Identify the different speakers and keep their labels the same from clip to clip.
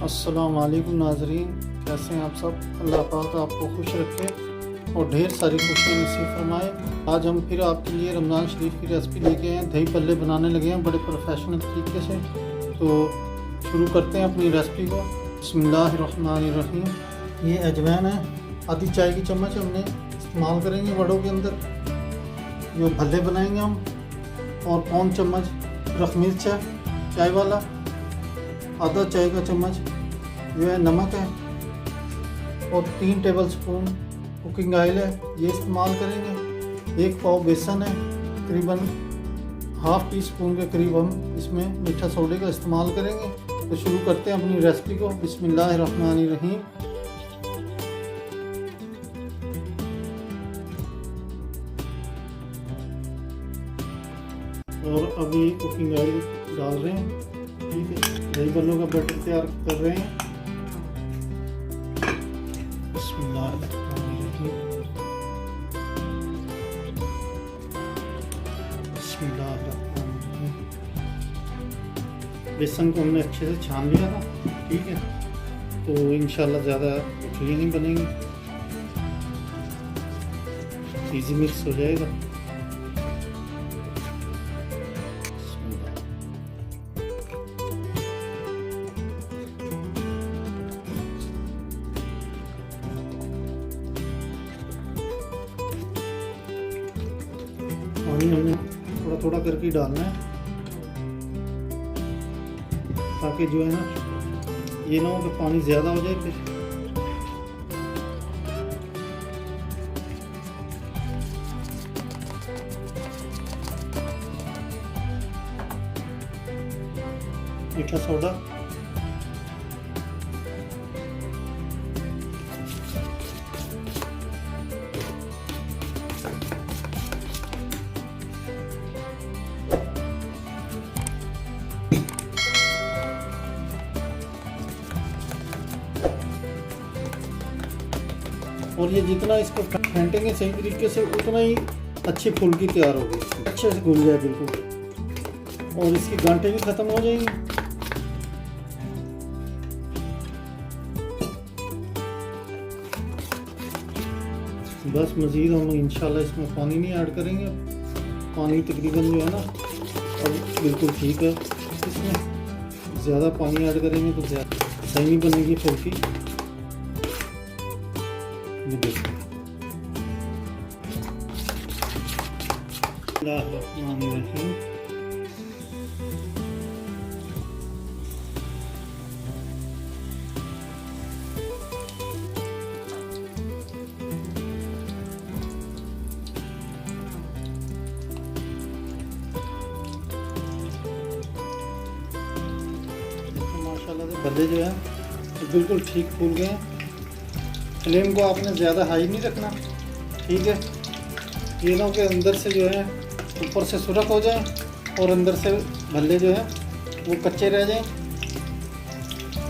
Speaker 1: अस्सलाम वालेकुम नाज़रीन, कैसे हैं आप सब। अल्लाह पाक आपको खुश रखे और ढेर सारी खुशियाँ नसीब फरमाए। आज हम फिर आपके लिए रमज़ान शरीफ की रेसिपी लेके आए हैं। दही भल्ले बनाने लगे हैं बड़े प्रोफेशनल तरीके से। तो शुरू करते हैं अपनी रेसिपी को। बिस्मिल्लाहिर्रहमानिर्रहीम। ये अजवाइन है, आधी चाय की चम्मच हमने इस्तेमाल करेंगे वड़ों के अंदर जो भल्ले बनाएंगे हम। और पौन चम्मच रख मिर्च है चाय वाला, आधा चाय का चम्मच जो है नमक है और 3 टेबलस्पून कुकिंग ऑयल है, ये इस्तेमाल करेंगे। 1 पाव बेसन है, तकरीबन ½ टीस्पून के करीब हम इसमें मीठा सोडे का इस्तेमाल करेंगे। तो शुरू करते हैं अपनी रेसिपी को। बिस्मिल्लाहिर्रहमानिर्रहीम। और अभी कुकिंग ऑयल डाल रहे हैं, ठीक है। दही भल्लों का बैटर तैयार कर रहे हैं। बिस्मिल्लाहिर्रहमानिर्रहीम। बिस्मिल्लाहिर्रहमानिर्रहीम। बेसन को हमने अच्छे से छान लिया था, ठीक है। तो इंशाल्लाह ज़्यादा गुठलियाँ नहीं बनेंगी, इजी मिक्स हो जाएगा। पानी हमने थोड़ा थोड़ा करके डालना है ताकि जो है ना ये ना हो कि पानी ज़्यादा हो जाए। फिर मीठा सोडा, और ये जितना इसको फेंटेंगे सही तरीके से उतना ही अच्छी फुल्की तैयार होगी, अच्छे से घुल जाए बिल्कुल, और इसकी गांठें भी ख़त्म हो जाएंगी। बस मज़ीद हम इंशाल्लाह इसमें पानी नहीं ऐड करेंगे। पानी तकरीबन जो है ना अब बिल्कुल ठीक है। इसमें ज़्यादा पानी ऐड करेंगे तो ज़्यादा सही नहीं बनेगी फुल्की। ये देखिए माशाल्लाह से भल्ले जो है तो बिल्कुल ठीक फूल गए हैं। फ्लेम को आपने ज़्यादा हाई नहीं रखना, ठीक है। ये ना कि अंदर से जो है ऊपर से सुरख हो जाए और अंदर से भल्ले जो है वो कच्चे रह जाएं।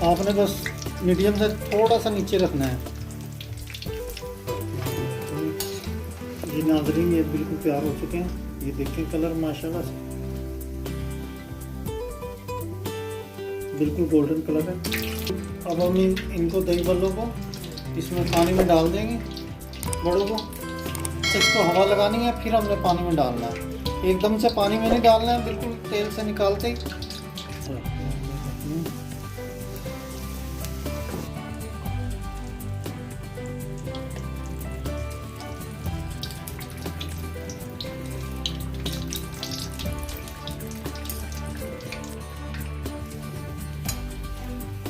Speaker 1: आपने बस मीडियम से थोड़ा सा नीचे रखना है। ये नाज़रीन ये बिल्कुल तैयार हो चुके हैं। ये देखें कलर माशाल्लाह से बिल्कुल गोल्डन कलर है। अब हम इनको दही भल्लों को इसमें पानी में डाल देंगे, बड़ों को। इसको हवा लगानी है, फिर हमने पानी में डालना है। एकदम से पानी में नहीं डालना है, बिल्कुल तेल से निकालते ही।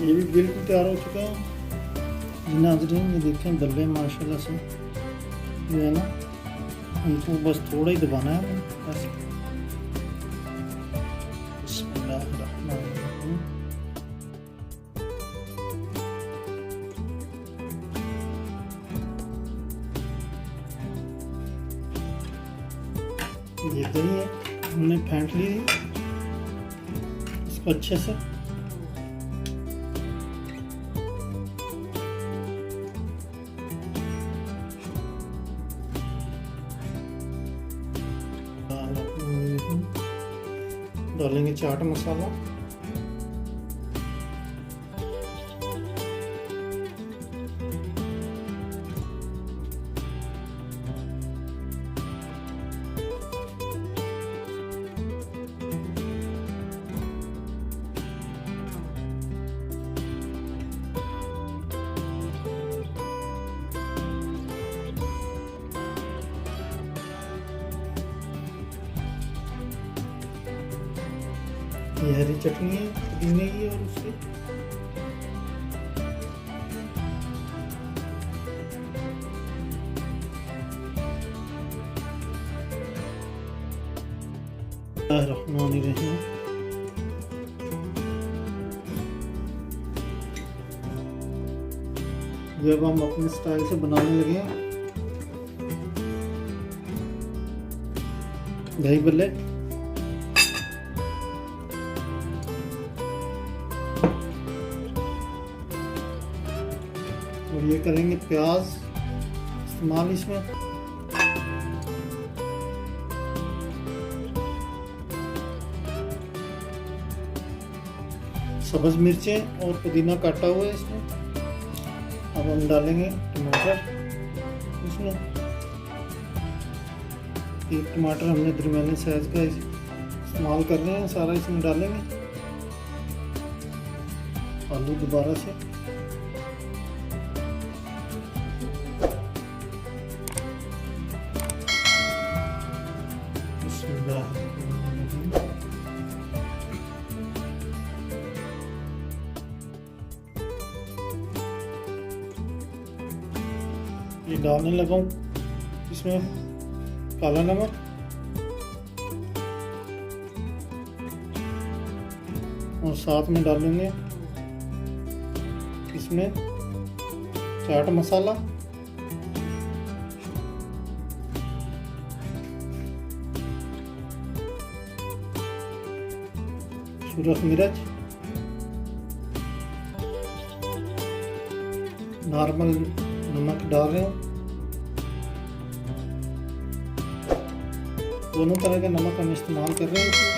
Speaker 1: ये भी बिल्कुल तैयार हो चुके हैं। नाज़रीन ये देखें भल्ले माशाल्लाह से जो है ना इनको बस थोड़ा ही दबाना है बस। बिस्मिल्लाहिर्रहमानिर्रहीम। ये दही है हमने फेंट ली इसको अच्छे से। डालेंगे चाट मसाला, ये हरी चटनी है पुदीने की और उसकी। बिस्मिल्लाहिर्रहमानिर्रहीम। ये अब हम अपने स्टाइल से बनाने लगे हैं दही भल्ले। और ये करेंगे प्याज इस्तेमाल इसमें। सब्ज मिर्चें और पुदीना काटा हुआ है इसमें। अब हम डालेंगे टमाटर इसमें। एक टमाटर हमने दरमियाने साइज का इस्तेमाल कर रहे हैं, सारा इसमें डालेंगे। आलू दोबारा से। ये डालने लगा हूँ इसमें काला नमक, और साथ में डालेंगे इसमें चाट मसाला, सूरख मिर्च, नॉर्मल नमक डाल रहे हैं। दोनों तरह का नमक हम इस्तेमाल कर रहे हैं इसमें।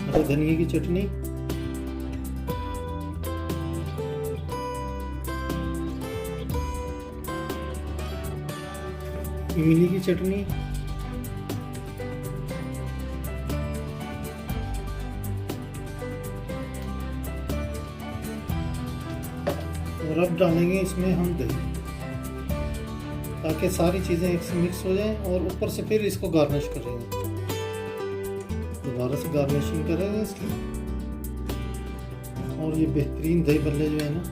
Speaker 1: हरे धनिया की चटनी, इमली की चटनी, और अब डालेंगे इसमें हम दही, ताकि सारी चीज़ें एक से मिक्स हो जाएं। और ऊपर से फिर इसको गार्निश करेंगे, दोबारा से गार्निशिंग करेंगे इसकी। और ये बेहतरीन दही भल्ले जो है ना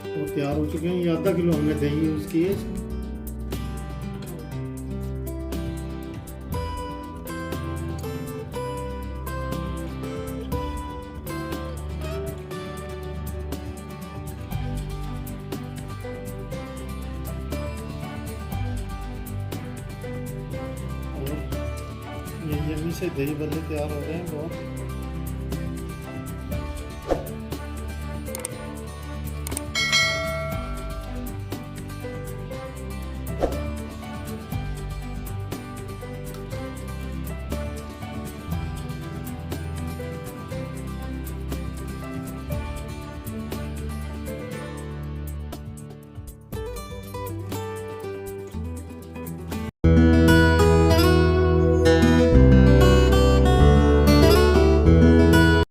Speaker 1: वो तैयार हो चुके हैं। ये आधा किलो हमने दही यूज़ की है इसमें। ये यम्मी से दही भल्ले तैयार हो रहे हैं बहुत।